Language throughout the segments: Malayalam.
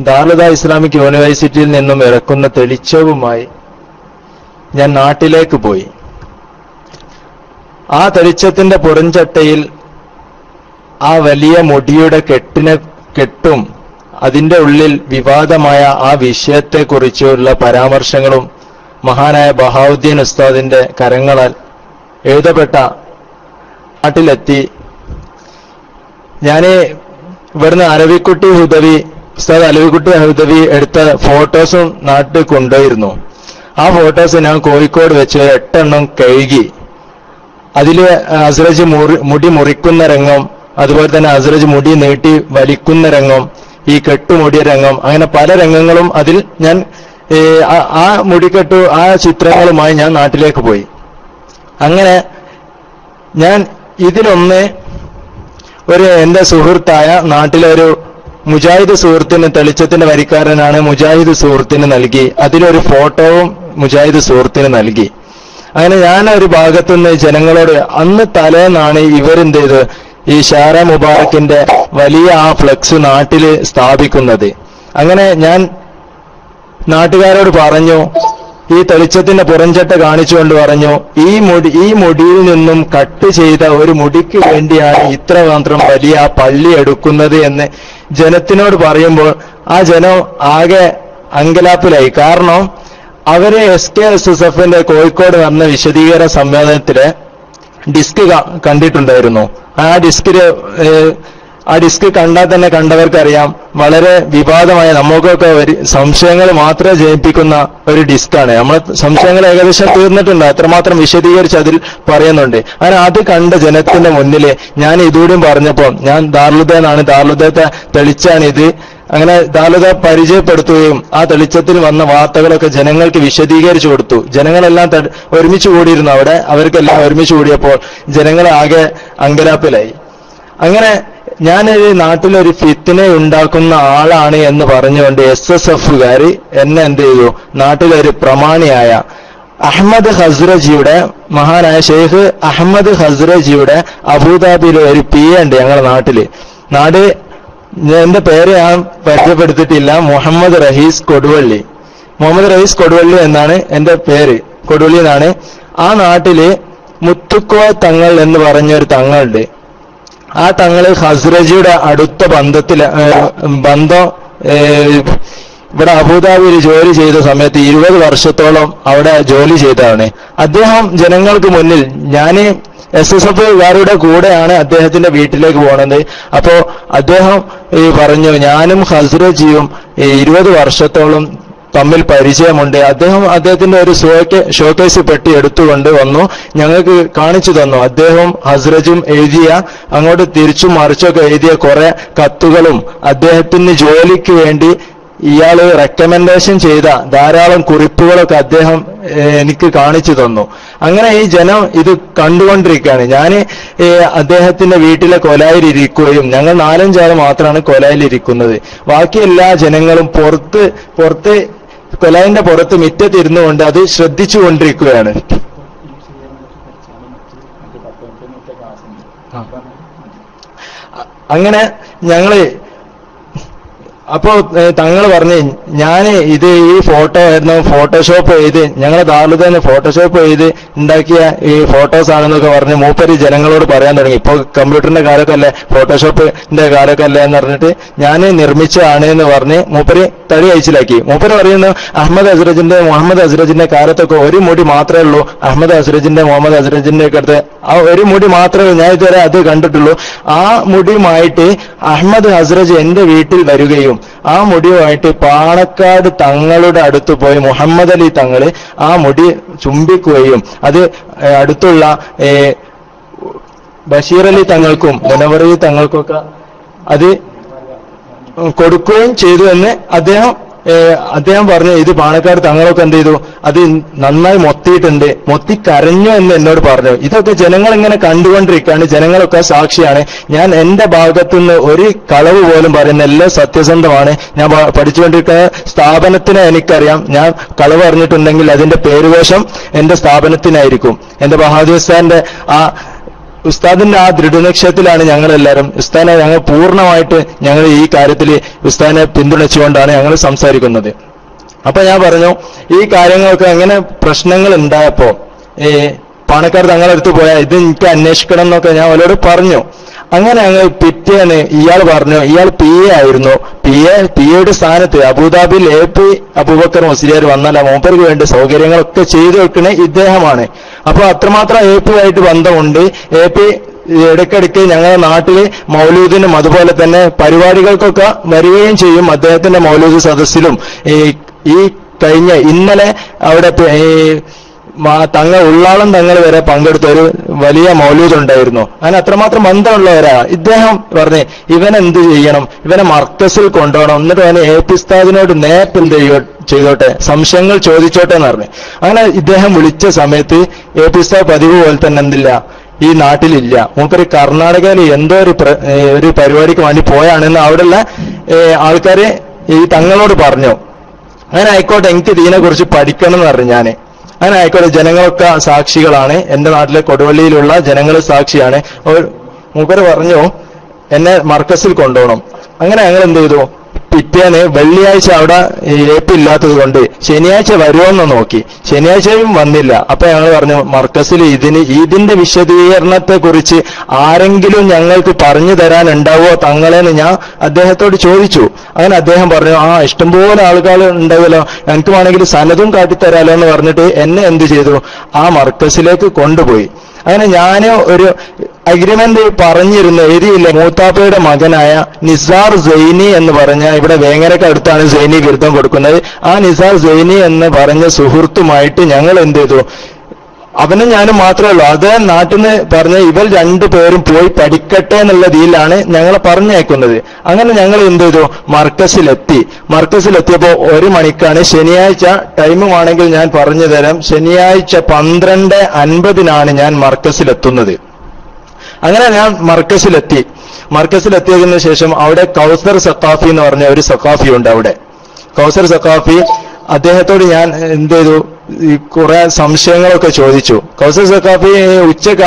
ദാറുൽ ഇസ്ലാമിക് യൂണിവേഴ്സിറ്റിയിൽ നിന്നും ഇറക്കുന്ന തെളിച്ചവുമായി ഞാൻ നാട്ടിലേക്ക് പോയി. ആ തെളിച്ചത്തിന്റെ പുറംചട്ടയിൽ ആ വലിയ മുടിയുടെ കെട്ടും അതിന്റെ ഉള്ളിൽ വിവാദമായ ആ വിഷയത്തെക്കുറിച്ചുള്ള പരാമർശങ്ങളും മഹാനായ ബഹാവുദ്ദീൻ ഉസ്താദിന്റെ കരങ്ങളാൽ എഴുതപ്പെട്ട നാട്ടിലെത്തി. ഞാൻ ഇവിടുന്ന് ഉസ്താദ് അലവിക്കുട്ടി ഹുദവി എടുത്ത ഫോട്ടോസും നാട്ടിൽ കൊണ്ടുപോയിരുന്നു. ആ ഫോട്ടോസ് ഞാൻ കോഴിക്കോട് വെച്ച് 8 എണ്ണം കഴുകി. അതില് അസ്രജ് മുടി മുറിക്കുന്ന രംഗം, അതുപോലെ തന്നെ അസ്രജ് മുടി നീട്ടി വലിക്കുന്ന രംഗം, ഈ കെട്ടുമുടിയ രംഗം, അങ്ങനെ പല രംഗങ്ങളും അതിൽ ഞാൻ ആ മുടിക്കെട്ടു ആ ചിത്രങ്ങളുമായി ഞാൻ നാട്ടിലേക്ക് പോയി. അങ്ങനെ ഞാൻ ഇതിലൊന്ന് എന്റെ സുഹൃത്തായ നാട്ടിലെ ഒരു മുജാഹിദ് സുഹൃത്തിന്, തെളിച്ചത്തിന്റെ വരിക്കാരനാണ്, മുജാഹിദ് സുഹൃത്തിന് നൽകി. അതിലൊരു ഫോട്ടോവും മുജാഹിദ് സുഹൃത്തിന് നൽകി. അങ്ങനെ ഞാൻ ഒരു ഭാഗത്തുനിന്ന് ജനങ്ങളോട്, അന്ന് തലേന്നാണ് ഇവരെന്ത് ചെയ്ത് ഈ ഷാറ മുബാറക്കിന്റെ വലിയ ആ ഫ്ലെക്സ് നാട്ടില് സ്ഥാപിക്കുന്നത്. അങ്ങനെ ഞാൻ നാട്ടുകാരോട് പറഞ്ഞു, ഈ തെളിച്ചത്തിന്റെ പുറംചട്ട കാണിച്ചുകൊണ്ട് പറഞ്ഞു, ഈ മുടിയിൽ നിന്നും കട്ട് ചെയ്ത ഒരു മുടിക്ക് വേണ്ടിയാണ് ഇത്രമാത്രം വലിയ ആ പള്ളി എടുക്കുന്നത് എന്ന് ജനത്തിനോട് പറയുമ്പോൾ ആ ജനം ആകെ അങ്കലാപ്പിലായി. കാരണം അവര് SKSSFന്റെ കോഴിക്കോട് നടന്ന വിശദീകരണ സമ്മേളനത്തിലെ ഡിസ്ക് കണ്ടിട്ടുണ്ടായിരുന്നു. ആ ഡിസ്ക് കണ്ടാൽ തന്നെ കണ്ടവർക്കറിയാം, വളരെ വിവാദമായ, നമുക്കൊക്കെ സംശയങ്ങൾ മാത്രമേ ജനിപ്പിക്കുന്ന ഒരു ഡിസ്കാണ്. നമ്മളെ സംശയങ്ങൾ ഏകദേശം തീർന്നിട്ടുണ്ട്, അത്രമാത്രം വിശദീകരിച്ച് അതിൽ പറയുന്നുണ്ട്. അങ്ങനെ അത് കണ്ട ജനത്തിന്റെ മുന്നില് ഞാൻ ഇതുകൂടിയും പറഞ്ഞപ്പോൾ, ഞാൻ ദാറുൽഹുദയാണ്, ദാറുൽഹുദത്തെ തെളിച്ചാണിത്, അങ്ങനെ ദാറുൽഹുദ പരിചയപ്പെടുത്തുകയും ആ തെളിച്ചത്തിൽ വന്ന വാർത്തകളൊക്കെ ജനങ്ങൾക്ക് വിശദീകരിച്ചു കൊടുത്തു. ജനങ്ങളെല്ലാം ഒരുമിച്ച് കൂടിയിരുന്നു അവിടെ. അവർക്കെല്ലാം ഒരുമിച്ച് കൂടിയപ്പോൾ ജനങ്ങൾ ആകെ അങ്കലാപ്പിലായി. അങ്ങനെ ഞാനൊരു നാട്ടിലൊരു ഫിത്ന ഉണ്ടാക്കുന്ന ആളാണ് എന്ന് പറഞ്ഞുകൊണ്ട് SSFകാർ എന്നെ എന്ത് ചെയ്തു, നാട്ടിലൊരു പ്രമാണിയായ അഹമ്മദ് ഹസ്രജിയുടെ, മഹാനായ ഷെയ്ഖ് അഹമ്മദ് ഹസ്രജിയുടെ അബുദാബിയിലെ ഒരു PA ഉണ്ട് ഞങ്ങളുടെ നാട്ടില്. എന്റെ പേര് ഞാൻ പരിചയപ്പെടുത്തിയിട്ടില്ല, മുഹമ്മദ് റഹീസ് കൊടുവള്ളി എന്നാണ് എന്റെ പേര്, കൊടുവള്ളി എന്നാണ്. ആ നാട്ടില് മുത്തുക്കോയ തങ്ങൾ എന്ന് പറഞ്ഞൊരു തങ്ങളുണ്ട്. ആ തങ്ങള് ഹസ്രജിയുടെ അടുത്ത ബന്ധം ഇവിടെ അബുദാബിയിൽ ജോലി ചെയ്ത സമയത്ത് 20 വർഷത്തോളം അവിടെ ജോലി ചെയ്തതാണ്. അദ്ദേഹം ജനങ്ങൾക്ക് മുന്നിൽ, ഞാന് SSFകാരുടെ കൂടെയാണ് അദ്ദേഹത്തിന്റെ വീട്ടിലേക്ക് പോണത്. അപ്പോ അദ്ദേഹം പറഞ്ഞു, ഞാനും ഹസ്രജിയും 20 വർഷത്തോളം തമ്മിൽ പരിചയമുണ്ട്. അദ്ദേഹത്തിന്റെ ഒരു ഷോക്കേസ് പെട്ടി എടുത്തുകൊണ്ട് വന്നു, ഞങ്ങൾക്ക് കാണിച്ചു തന്നു. അദ്ദേഹം ഹസ്രജും എഴുതിയ, അങ്ങോട്ട് തിരിച്ചും മറിച്ചൊക്കെ എഴുതിയ കുറെ കത്തുകളും അദ്ദേഹത്തിന് ജോലിക്ക് വേണ്ടി ഇയാള് റെക്കമെൻഡേഷൻ ചെയ്ത ധാരാളം കുറിപ്പുകളൊക്കെ അദ്ദേഹം എനിക്ക് കാണിച്ചു തന്നു. അങ്ങനെ ഈ ജനം ഇത് കണ്ടുകൊണ്ടിരിക്കുകയാണ്. ഞാൻ അദ്ദേഹത്തിന്റെ വീട്ടിലെ കൊലായിലിരിക്കുകയും, ഞങ്ങൾ 4-5 ആൾ മാത്രമാണ് കൊലായിലിരിക്കുന്നത്. ബാക്കി എല്ലാ ജനങ്ങളും പുറത്ത് കൊലായിന്റെ പുറത്ത് മിറ്റത്തിരുന്നു കൊണ്ട് അത് ശ്രദ്ധിച്ചുകൊണ്ടിരിക്കുകയാണ്. അങ്ങനെ ഞങ്ങള് അപ്പോ തങ്ങൾ പറഞ്ഞ്, ഞാൻ ഈ ഫോട്ടോ ആയിരുന്നു ഫോട്ടോഷോപ്പ് ചെയ്ത്, ഞങ്ങളെ ദാറുൽഹുദയിൽ ഫോട്ടോഷോപ്പ് ചെയ്ത് ഉണ്ടാക്കിയ ഈ ഫോട്ടോസ് ആണെന്നൊക്കെ പറഞ്ഞ് മൂപ്പര് ജനങ്ങളോട് പറയാൻ തുടങ്ങി. ഇപ്പൊ കമ്പ്യൂട്ടറിന്റെ കാലമൊക്കെ അല്ലേ, ഫോട്ടോഷോപ്പിന്റെ കാലമൊക്കെ അല്ലേ എന്ന് പറഞ്ഞിട്ട് ഞാൻ നിർമ്മിച്ചതാണ് എന്ന് പറഞ്ഞ് മൂപ്പര് തടി അയച്ചിലാക്കി. മൂപ്പര് പറയുന്നു, മുഹമ്മദ് അസ്രജിന്റെ കാലത്തൊക്കെ ഒരു മുടി മാത്രമേ ഉള്ളൂ, മുഹമ്മദ് അസ്രജിന്റെ ഒക്കെ അടുത്ത് ആ ഒരു മുടി മാത്രമേ ഞാൻ ഇതുവരെ അത് കണ്ടിട്ടുള്ളൂ. ആ മുടിയുമായിട്ട് അഹമ്മദ് ഹസ്രജ് എന്റെ വീട്ടിൽ വരികയും ആ മുടിയുമായിട്ട് പാണക്കാട് തങ്ങളുടെ അടുത്ത് പോയി മുഹമ്മദ് അലി തങ്ങള് ആ മുടി ചുംബിക്കുകയും അത് അടുത്തുള്ള ബഷീർ അലി തങ്ങൾക്കും മുനവർ അലി തങ്ങൾക്കൊക്കെ അത് കൊടുക്കുകയും ചെയ്തു എന്ന് അദ്ദേഹം പറഞ്ഞു. ഇത് പാണക്കാട് തങ്ങളൊക്കെ എന്ത് ചെയ്തു, അത് നന്നായി മൊത്തിയിട്ടുണ്ട്, മൊത്തി കരഞ്ഞു എന്ന് എന്നോട് പറഞ്ഞു. ഇതൊക്കെ ജനങ്ങൾ ഇങ്ങനെ കണ്ടുകൊണ്ടിരിക്കുകയാണ്, ജനങ്ങളൊക്കെ സാക്ഷിയാണ്. ഞാൻ എന്റെ ഭാഗത്തുനിന്ന് ഒരു കളവ് പോലും പറയുന്ന എല്ലാം സത്യസന്ധമാണ്. ഞാൻ പഠിച്ചുകൊണ്ടിരിക്കുന്ന സ്ഥാപനത്തിനെ എനിക്കറിയാം. ഞാൻ കളവ് പറഞ്ഞിട്ടുണ്ടെങ്കിൽ അതിന്റെ പേരുവേഷം എന്റെ സ്ഥാപനത്തിനായിരിക്കും. എന്റെ ബഹാദൂർ സാറിന്റെ ആ ഉസ്താദിന്റെ ആ ദൃഢനിശ്ചയത്തിലാണ് ഞങ്ങളെല്ലാവരും. ഉസ്താദിനെ ഞങ്ങൾ പൂർണ്ണമായിട്ട് ഞങ്ങൾ ഈ കാര്യത്തിൽ ഉസ്താദിനെ പിന്തുണച്ചുകൊണ്ടാണ് ഞങ്ങൾ സംസാരിക്കുന്നത്. അപ്പൊ ഞാൻ പറഞ്ഞു, ഈ കാര്യങ്ങളൊക്കെ എങ്ങനെ പ്രശ്നങ്ങൾ ഉണ്ടായപ്പോ പാണക്കാർ തങ്ങളെടുത്ത് പോയാൽ ഇത് എനിക്ക് അന്വേഷിക്കണം എന്നൊക്കെ ഞാൻ അവരോട് പറഞ്ഞു. അങ്ങനെ അങ്ങ് പിറ്റേന്ന് ഇയാൾ പറഞ്ഞു, ഇയാൾ PA ആയിരുന്നു. PAയുടെ സ്ഥാനത്ത് അബുദാബിയിൽ AP അബൂബക്കർ മുസ്ലിയാർ വന്നാൽ മൂപ്പർക്ക് വേണ്ട സൗകര്യങ്ങളൊക്കെ ചെയ്തു വെക്കണേ ഇദ്ദേഹമാണ്. അപ്പൊ അത്രമാത്രം AP ആയിട്ട് ബന്ധമുണ്ട്. AP ഇടയ്ക്കിടയ്ക്ക് ഞങ്ങളുടെ നാട്ടില് മൗലൂദിനും അതുപോലെ തന്നെ പരിപാടികൾക്കൊക്കെ വരികയും ചെയ്യും. അദ്ദേഹത്തിന്റെ മൗലൂദ് സദസ്സിലും ഈ കഴിഞ്ഞ ഇന്നലെ അവിടെ തങ്ങൾ ഉള്ളാളം തങ്ങൾ വരെ പങ്കെടുത്ത ഒരു വലിയ മൗലൂദ് ഉണ്ടായിരുന്നു. അങ്ങനെ അത്രമാത്രം ബന്ധമുള്ളവരാ. ഇദ്ദേഹം പറഞ്ഞ് ഇവനെന്ത് ചെയ്യണം, ഇവനെ മർക്കസിൽ കൊണ്ടുപോകണം, എന്നിട്ട് അവനെ AP ഉസ്താദിനോട് നേരിട്ട് എന്ത് ചെയ്തോട്ടെ, സംശയങ്ങൾ ചോദിച്ചോട്ടെ എന്ന് പറഞ്ഞു. അങ്ങനെ ഇദ്ദേഹം വിളിച്ച സമയത്ത് AP ഉസ്താദ് പതിവ് പോലെ തന്നെ എന്തില്ല, ഈ നാട്ടിലില്ല. മൂപ്പര് കർണാടകയിൽ എന്തോ ഒരു പരിപാടിക്ക് വേണ്ടി പോയാണെന്ന് അവിടെയുള്ള ആൾക്കാര് ഈ തങ്ങളോട് പറഞ്ഞു. അങ്ങനെ ആയിക്കോട്ടെ, എനിക്ക് ഇതിനെ കുറിച്ച് പഠിക്കണം എന്ന് പറഞ്ഞു ഞാൻ. അങ്ങനെ ആയിക്കോട്ടെ, ജനങ്ങളൊക്കെ സാക്ഷികളാണ്, എന്റെ നാട്ടിലെ കൊടുവള്ളിയിലുള്ള ജനങ്ങൾ സാക്ഷിയാണ്. മൂപ്പര് പറഞ്ഞു എന്നെ മർക്കസിൽ കൊണ്ടുപോകണം. അങ്ങനെ ഞങ്ങൾ എന്ത് ചെയ്തു, പിറ്റേന്ന് വെള്ളിയാഴ്ച അവിടെ AP ഇല്ലാത്തത് കൊണ്ട് ശനിയാഴ്ച വരുമോന്ന് നോക്കി. ശനിയാഴ്ചയും വന്നില്ല. അപ്പൊ ഞങ്ങൾ പറഞ്ഞു, മർക്കസിൽ ഇതിന്റെ വിശദീകരണത്തെ കുറിച്ച് ആരെങ്കിലും ഞങ്ങൾക്ക് പറഞ്ഞു തരാനുണ്ടാവോ തങ്ങളെന്ന് ഞാൻ അദ്ദേഹത്തോട് ചോദിച്ചു. അങ്ങനെ അദ്ദേഹം പറഞ്ഞു, ഇഷ്ടംപോലെ ആളുകൾ ഉണ്ടാവുമല്ലോ, എനിക്ക് വേണമെങ്കിൽ സനതും കാട്ടിത്തരാലോ എന്ന് പറഞ്ഞിട്ട് എന്നെ എന്ത് ചെയ്തു, ആ മർക്കസിലേക്ക് കൊണ്ടുപോയി. അങ്ങനെ ഞാൻ ഒരു അഗ്രിമെന്റ് പറഞ്ഞിരുന്നു, എഴുതിയില്ല. മൂത്താപ്പയുടെ മകനായ നിസാർ സൈനി എന്ന് പറഞ്ഞ, ഇവിടെ വേങ്ങരക്ക് അടുത്താണ് സൈനി ബിരുദം കൊടുക്കുന്നത്, ആ നിസാർ സൈനി എന്ന് പറഞ്ഞ സുഹൃത്തുമായിട്ട് ഞങ്ങൾ എന്ത് ചെയ്തു, അവനും ഞാനും മാത്രമേ ഉള്ളൂ. അത് നാട്ടിൽ നിന്ന് പറഞ്ഞ് ഇവർ രണ്ടുപേരും പോയി പഠിക്കട്ടെ എന്നുള്ള രീതിയിലാണ് ഞങ്ങളെ പറഞ്ഞയക്കുന്നത്. അങ്ങനെ ഞങ്ങൾ എന്ത് ചെയ്തു, മർക്കസിലെത്തിയപ്പോ 1 മണിക്കാണ്. ശനിയാഴ്ച ടൈമുമാണെങ്കിൽ ഞാൻ പറഞ്ഞു തരാം. ശനിയാഴ്ച 12:50 ഞാൻ മർക്കസിലെത്തുന്നത്. അങ്ങനെ ഞാൻ മർക്കസിലെത്തിയതിനു ശേഷം അവിടെ കൗസർ സഖാഫി എന്ന് പറഞ്ഞ ഒരു സഖാഫി ഉണ്ട്. അവിടെ കൗസർ സഖാഫി, അദ്ദേഹത്തോട് ഞാൻ എന്ത് ചെയ്തു, കുറെ സംശയങ്ങളൊക്കെ ചോദിച്ചു. കൗസർ സഖാഫി ഉച്ചയ്ക്ക്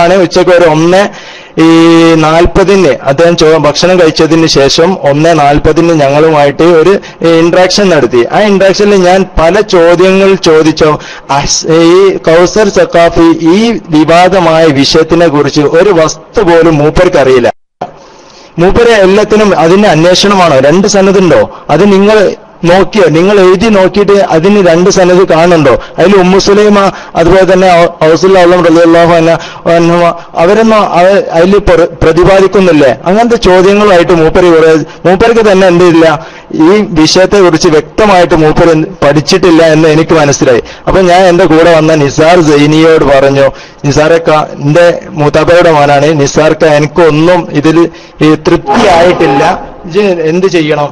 ഒരു 1:40 അദ്ദേഹം ഭക്ഷണം കഴിച്ചതിന് ശേഷം 1:40 ഞങ്ങളുമായിട്ട് ഒരു ഇന്ററാക്ഷൻ നടത്തി. ആ ഇന്ററാക്ഷനിൽ ഞാൻ പല ചോദ്യങ്ങൾ ചോദിച്ചു. ഈ കൗസർ സഖാഫി ഈ വിവാദമായ വിഷയത്തിനെ കുറിച്ച് ഒരു വസ്തു പോലും മൂപ്പർക്കറിയില്ല. മൂപ്പര് എല്ലാത്തിനും അതിന്റെ അന്വേഷണമാണോ, 2 സനതുണ്ടോ, അത് നിങ്ങൾ നോക്കിയോ, നിങ്ങൾ എഴുതി നോക്കിയിട്ട് അതിന് 2 സനത് കാണുന്നുണ്ടോ, അതിൽ ഉമ്മു സുലൈമ അതുപോലെ തന്നെ ഔസുല്ലാഹു റളിയല്ലാഹു അൻഹു അവരൊന്നും അതിൽ പ്രതിപാദിക്കുന്നില്ലേ? അങ്ങനത്തെ ചോദ്യങ്ങളുമായിട്ട് മൂപ്പർക്ക് തന്നെ എന്തില്ല, ഈ വിഷയത്തെ കുറിച്ച് വ്യക്തമായിട്ട് മൂപ്പര് പഠിച്ചിട്ടില്ല എന്ന് എനിക്ക് മനസ്സിലായി. അപ്പൊ ഞാൻ എന്റെ കൂടെ വന്ന നിസാർ സൈനിയോട് പറഞ്ഞു, നിസാറക്ക, എന്റെ മൂത്താപ്പയുടെ മോനാണ്, നിസാർക്ക, എനിക്കൊന്നും ഇതിൽ തൃപ്തിയായിട്ടില്ല, എന്ത് ചെയ്യണം?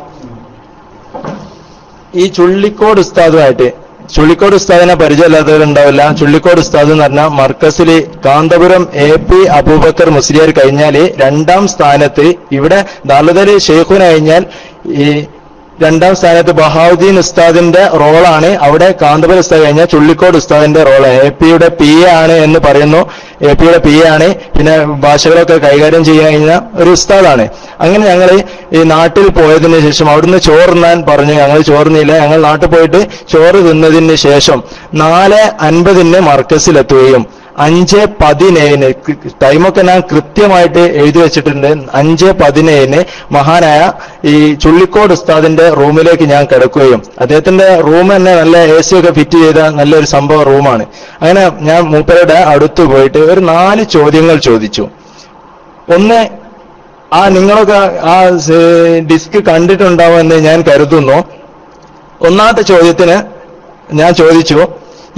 ഈ ചുള്ളിക്കോട് ഉസ്താദിനെ പരിചയമില്ലാത്തവരുണ്ടാവില്ല. ചുള്ളിക്കോട് ഉസ്താദ് എന്ന് പറഞ്ഞാൽ മർക്കസിൽ കാന്തപുരം AP അബൂബക്കർ മുസ്ലിയാർ കഴിഞ്ഞാൽ 2ാം സ്ഥാനത്ത്, ഇവിടെ ദാറുൽ ഷെയ്ഖുന കഴിഞ്ഞാൽ ഈ 2ാം സ്ഥാനത്ത് ബഹാവുദ്ദീൻ ഉസ്താദിന്റെ റോളാണ്. അവിടെ കാന്തപുരം ഉസ്താദ് കഴിഞ്ഞാൽ ചുള്ളിക്കോട് ഉസ്താദിന്റെ റോള്. APയുടെ PA ആണ് എന്ന് പറയുന്നു. APയുടെ PA ആണ്. പിന്നെ ഭാഷകളൊക്കെ കൈകാര്യം ചെയ്യാൻ കഴിഞ്ഞ ഒരു ഉസ്താദാണ്. അങ്ങനെ ഞങ്ങൾ ഈ നാട്ടിൽ പോയതിന് ശേഷം അവിടുന്ന് ചോറുണ്ണാൻ പറഞ്ഞു. ഞങ്ങൾ ചോറുന്നില്ല. ഞങ്ങൾ നാട്ടിൽ പോയിട്ട് ചോറ് തിന്നതിന് ശേഷം 4:50 മർക്കസിലെത്തുകയും 5:17 ടൈമൊക്കെ ഞാൻ കൃത്യമായിട്ട് എഴുതി വെച്ചിട്ടുണ്ട്. 5:17 മഹാനായ ഈ ചുള്ളിക്കോട് ഉസ്താദിന്റെ റൂമിലേക്ക് ഞാൻ കിടക്കുകയും, അദ്ദേഹത്തിന്റെ റൂം തന്നെ നല്ല AC ഒക്കെ ഫിറ്റ് ചെയ്ത നല്ലൊരു സംഭവ റൂമാണ്. അങ്ങനെ ഞാൻ മൂപ്പരുടെ അടുത്ത് പോയിട്ട് ഒരു 4 ചോദ്യങ്ങൾ ചോദിച്ചു. ഒന്ന്, നിങ്ങളൊക്കെ ആ ഡിസ്ക് കണ്ടിട്ടുണ്ടാവുമെന്ന് ഞാൻ കരുതുന്നു. ഒന്നാമത്തെ ചോദ്യത്തിന് ഞാൻ ചോദിച്ചു,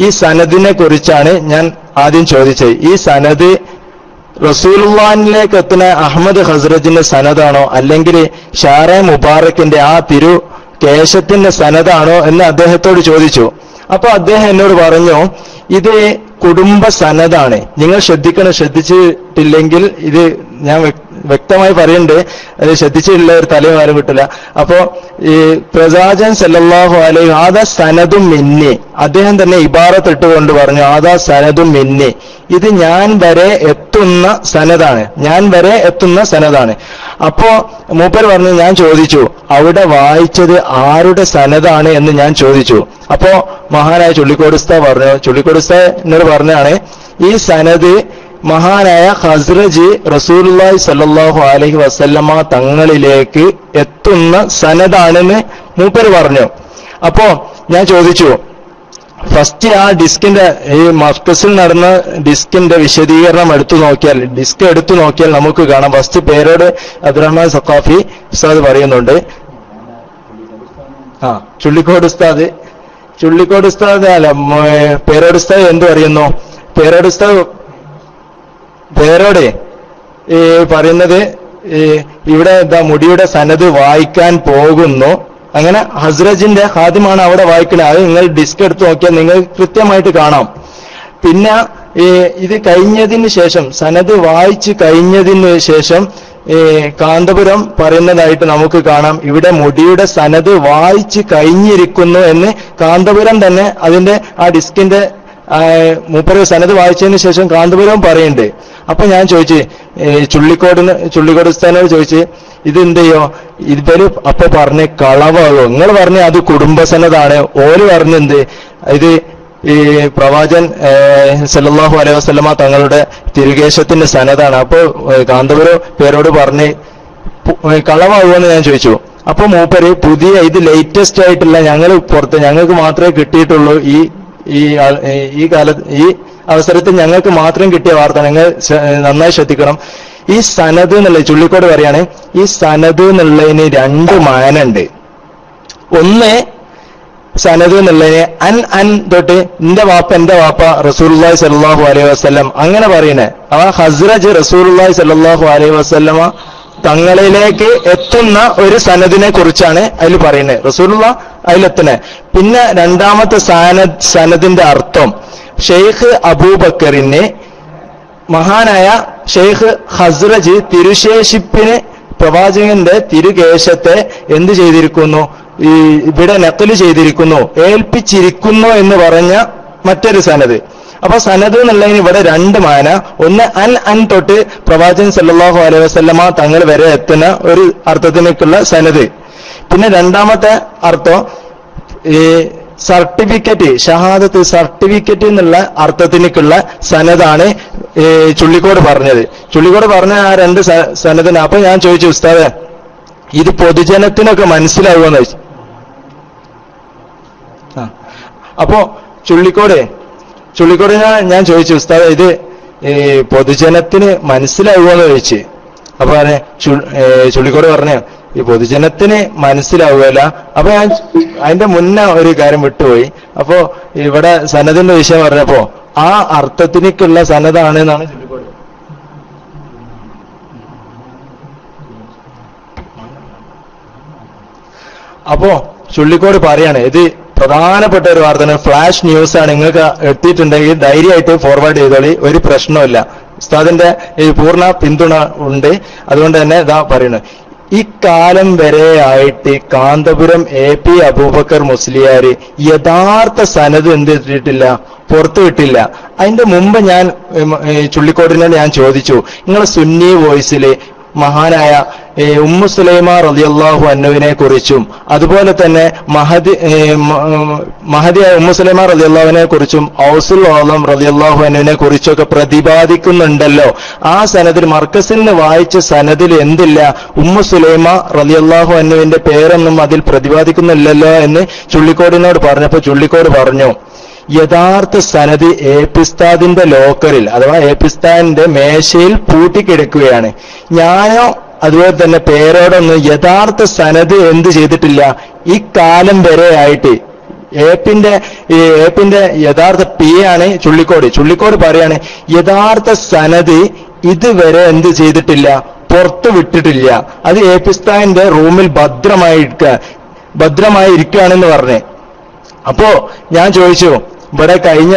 ഈ സനദിനെ കുറിച്ചാണ് ഞാൻ ആദ്യം ചോദിച്ചത്. ഈ സനദ് റസൂലുള്ളാഹിലേക്ക് എത്തുന്ന അഹമ്മദ് ഹസ്രജിന്റെ സനദാണോ, അല്ലെങ്കിൽ ഷാറെ മുബാറക്കിന്റെ ആ കേശത്തിന്റെ സനദാണോ എന്ന് അദ്ദേഹത്തോട് ചോദിച്ചു. അപ്പൊ അദ്ദേഹം എന്നോട് പറഞ്ഞു, ഇത് കുടുംബ സനദാണ്, നിങ്ങൾ ശ്രദ്ധിച്ചിട്ടില്ലെങ്കിൽ ഇത് ഞാൻ വ്യക്തമായി പറയുന്നുണ്ട്, അത് ശ്രദ്ധിച്ചിട്ടുള്ള ഒരു തലയും ആരും കിട്ടില്ല. അപ്പോ ഈ പ്രവാചകൻ സല്ലല്ലാഹു അലൈഹി ആദാ സനദും മിന്നി, അദ്ദേഹം തന്നെ ഇബാറത്ത് ഇട്ടുകൊണ്ട് പറഞ്ഞു ആദാ സനദും മിന്നി, ഇത് ഞാൻ വരെ എത്തുന്ന സനദാണ്, ഞാൻ വരെ എത്തുന്ന സനദാണ്. അപ്പോ മൂപ്പർ പറഞ്ഞു, ഞാൻ ചോദിച്ചു അവിടെ വായിച്ചത് ആരുടെ സനദാണ് എന്ന് ഞാൻ ചോദിച്ചു. അപ്പോ മഹാനായ ചുള്ളിക്കോട് ഉസ്താദ് പറഞ്ഞു, ചുള്ളിക്കോട് ഉസ്താദ് എന്നോട് പറഞ്ഞാണ് ഈ സനദ് മഹാനായ ഖസ്റജ് റസൂലുള്ളാഹി സ്വല്ലല്ലാഹു അലൈഹി വസല്ലമ തങ്ങളിലേക്ക് എത്തുന്ന സനദാണെന്ന് മൂപ്പർ പറഞ്ഞു. അപ്പോ ഞാൻ ചോദിച്ചു, ഫസ്റ്റ് ആ ഡിസ്കിന്റെ ഈ മർക്കസിൽ നടന്ന ഡിസ്കിന്റെ വിശദീകരണം ഡിസ്ക് എടുത്തു നോക്കിയാൽ നമുക്ക് കാണാം. ഫസ്റ്റ് പേരോട് അബ്ദുറഹ്മാൻ സഖാഫി ഉസ്താദ് പറയുന്നുണ്ട്. ചുള്ളിക്കോട് ഉസ്താദ് അല്ല, പേരോട് ഉസ്താദ് എന്ത് പറയുന്നു? പേരോട് ഉസ്താദ് ഈ പറയുന്നത് ഇവിടെ മുടിയുടെ സനദ് വായിക്കാൻ പോകുന്നു. അങ്ങനെ ഹസ്റജിന്റെ ഖാദിമാണ് അവിടെ വായിക്കുന്നത്. അത് നിങ്ങൾ ഡിസ്ക് എടുത്ത് നോക്കിയാൽ നിങ്ങൾക്ക് കൃത്യമായിട്ട് കാണാം. പിന്നെ ഇത് കഴിഞ്ഞതിന് ശേഷം, സനദ് വായിച്ച് കഴിഞ്ഞതിന് ശേഷം കാന്തപുരം പറയുന്നതായിട്ട് നമുക്ക് കാണാം, ഇവിടെ മുടിയുടെ സനദ് വായിച്ച് കഴിഞ്ഞിരിക്കുന്നു എന്ന് കാന്തപുരം തന്നെ അതിന്റെ ആ ഡിസ്കിന്റെ മൂപ്പര് സനദ് വായിച്ചതിന് ശേഷം കാന്തപുരം പറയുന്നുണ്ട്. അപ്പൊ ഞാൻ ചോദിച്ചു, ചുള്ളിക്കോട് ഉസ്താദിനോട് ചോദിച്ച്, ഇത് എന്ത് ചെയ്യോ? ഇവര് അപ്പൊ പറഞ്ഞ് കളവാകോ? നിങ്ങൾ പറഞ്ഞ അത് കുടുംബസനതാണ്, ഓര് പറഞ്ഞെന്ത് ഇത് ഈ പ്രവാചകൻ സല്ലല്ലാഹു അലൈഹി വസല്ലമ തങ്ങളുടെ തിരുകേശത്തിന്റെ സനദാണ്. അപ്പൊ കാന്തപുരം പേരോട് പറഞ്ഞ് കളവാകുമെന്ന് ഞാൻ ചോദിച്ചു. അപ്പൊ മൂപ്പര് പുതിയ ഇത് ലേറ്റസ്റ്റ് ആയിട്ടുള്ള ഞങ്ങൾക്ക് മാത്രമേ കിട്ടിയിട്ടുള്ളൂ, ഈ കാലത്ത് ഈ അവസരത്തിൽ ഞങ്ങൾക്ക് മാത്രം കിട്ടിയ വാർത്ത, നിങ്ങൾ നന്നായി ശ്രദ്ധിക്കണം. ഈ സനദ് എന്നുള്ള ചുള്ളിക്കോട് പറയാണ്, ഈ സനദ് എന്നുള്ളതിന് രണ്ട് മാനുണ്ട്. ഒന്ന് സനദ് എന്നുള്ളതിന് അൻ തൊട്ട് എന്റെ വാപ്പ റസൂലുള്ളാഹി സ്വല്ലല്ലാഹു അലൈഹി വസല്ലം അങ്ങനെ പറയുന്നേ. ആ ഖസ്റജ് റസൂലുള്ളാഹി സ്വല്ലല്ലാഹു അലൈഹി വസല്ലമ തങ്ങളിലേക്ക് എത്തുന്ന ഒരു സനദിനെ കുറിച്ചാണ് അതിൽ പറയുന്നത്, റസൂലുള്ള അതിലെത്തുന്നത്. പിന്നെ രണ്ടാമത്തെ സനദിന്റെ അർത്ഥം, ഷെയ്ഖ് അബൂബക്കറിന് മഹാനായ ഷെയ്ഖ് ഖസ്റജ് തിരുശേഷിപ്പിന് പ്രവാചകന്റെ തിരുകേശത്തെ എന്ത് ചെയ്തിരിക്കുന്നു? ഇവിടെ നഖല് ചെയ്തിരിക്കുന്നു, ഏൽപ്പിച്ചിരിക്കുന്നു എന്ന് പറഞ്ഞ മറ്റൊരു സനദ്. അപ്പൊ സനദ് എന്നുള്ളതിന് ഇവിടെ രണ്ട് മാന, ഒന്ന് അൻ തൊട്ട് പ്രവാചകൻ സല്ലല്ലാഹു അലൈഹി വസല്ലമ തങ്ങൾ വരെ എത്തുന്ന ഒരു അർത്ഥത്തിനേക്കുള്ള സനദ്. പിന്നെ രണ്ടാമത്തെ അർത്ഥം ഈ സർട്ടിഫിക്കറ്റ്, ഷഹാദത്ത് സർട്ടിഫിക്കറ്റ് എന്നുള്ള അർത്ഥത്തിനേക്കുള്ള സനദാണ് ചുള്ളിക്കോട് പറഞ്ഞത്. ചുള്ളിക്കോട് പറഞ്ഞ ആ രണ്ട് സനദിന്. അപ്പൊ ഞാൻ ചോദിച്ചു, ഉസ്താദേ ഇത് പൊതുജനത്തിനൊക്കെ മനസ്സിലാവുമെന്ന് ചോദിച്ചു. അപ്പോ ചുള്ളിക്കോട് ഞാൻ ചോദിച്ചു, ഉസ്താദ് ഇത് പൊതുജനത്തിന് മനസ്സിലാവുമെന്ന് ചോദിച്ചു. അപ്പൊ ചുള്ളിക്കോട് പറഞ്ഞു, ഈ പൊതുജനത്തിന് മനസ്സിലാവുകയില്ല. അപ്പൊ ഞാൻ അതിന്റെ മുന്നേ ഒരു കാര്യം വിട്ടുപോയി. അപ്പോ ഇവിടെ സനദിന്റെ വിഷയം പറഞ്ഞപ്പോ ആ അർത്ഥത്തിനേക്കുള്ള സനദാണ് എന്നാണ് ചുള്ളിക്കോട്. അപ്പോ ചുള്ളിക്കോട് പറയാണ്, ഇത് പ്രധാനപ്പെട്ട ഒരു വാർത്തയാണ്, ഫ്ലാഷ് ന്യൂസ് ആണ്, നിങ്ങൾക്ക് എത്തിയിട്ടുണ്ടെങ്കിൽ ധൈര്യമായിട്ട് ഫോർവേഡ് ചെയ്തോളി, ഒരു പ്രശ്നമില്ല. ഉസ്താദിന്റെ ഈ പൂർണ്ണ പിന്തുണ ഉണ്ട്. അതുകൊണ്ട് തന്നെ ഇതാ പറയുന്നത്, ഇക്കാലം വരെ ആയിട്ട് കാന്തപുരം AP അബൂബക്കർ മുസ്ലിയാർ യഥാർത്ഥ സനദ് എന്ത് ഇട്ടിട്ടില്ല, പുറത്തു വിട്ടില്ല. അതിന്റെ മുമ്പ് ഞാൻ ചുള്ളിക്കോടിനോട് ഞാൻ ചോദിച്ചു, നിങ്ങളെ സുന്നി വോയിസില് മഹാനായ ഉമ്മു സുലൈമ റളിയല്ലാഹു അൻഹുവിനെ കുറിച്ചും അതുപോലെ തന്നെ മഹദിയായ ഉമ്മു സുലൈമ റളിയല്ലാഹുവിനെ കുറിച്ചും ഔസുൽ ആലം റളിയല്ലാഹു അൻഹുവിനെ കുറിച്ചൊക്കെ പ്രതിപാദിക്കുന്നുണ്ടല്ലോ, ആ സനദിൽ മർക്കസിൽ നിന്ന് വായിച്ച സനദിൽ എന്തില്ല, ഉമ്മു സുലൈമ റളിയല്ലാഹു അൻഹുവിന്റെ പേരൊന്നും അതിൽ പ്രതിപാദിക്കുന്നില്ലല്ലോ എന്ന് ചുള്ളിക്കോടിനോട് പറഞ്ഞപ്പോ ചുള്ളിക്കോട് പറഞ്ഞു, യഥാർത്ഥ സനദ് ഏപ്പിസ്താദിന്റെ ലോക്കറിൽ അഥവാ ഏപ്പിസ്താദിന്റെ മേശയിൽ പൂട്ടിക്കിടക്കുകയാണ്. ഞാനോ അതുപോലെ തന്നെ പേരോടൊന്നും യഥാർത്ഥ സനദ് എന്ത് ചെയ്തിട്ടില്ല, ഈ കാലം വരെ ആയിട്ട്. ഏപ്പിന്റെ യഥാർത്ഥ ആണ് ചുള്ളിക്കോട് പറയാണ്, യഥാർത്ഥ സനദ് ഇതുവരെ എന്ത് ചെയ്തിട്ടില്ല, പുറത്തു വിട്ടിട്ടില്ല. അത് ഏപ്പിസ്താദിന്റെ റൂമിൽ ഭദ്രമായി ഇരിക്കുകയാണെന്ന് പറഞ്ഞേ. അപ്പോ ഞാൻ ചോദിച്ചു, ഇവിടെ കഴിഞ്ഞ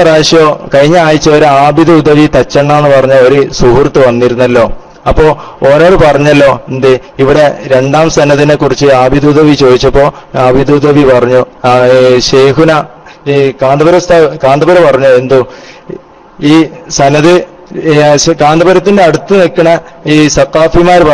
ആഴ്ച ഒരു ആബിദ് ഉദവി തച്ചണ്ണ എന്ന് പറഞ്ഞ ഒരു സുഹൃത്ത് വന്നിരുന്നല്ലോ, അപ്പോ ഓരോട് പറഞ്ഞല്ലോ എന്ത് ഇവിടെ രണ്ടാം സനദിനെ കുറിച്ച് ആബിദുദവി ചോദിച്ചപ്പോ ആബിദുദവി പറഞ്ഞു ഷെയ്ഖുന ഈ കാന്തപുരം പറഞ്ഞു എന്തോ ഈ സനദ് കാന്തപുരത്തിന്റെ അടുത്ത് നിൽക്കുന്ന ഈ സഖാഫിമാർ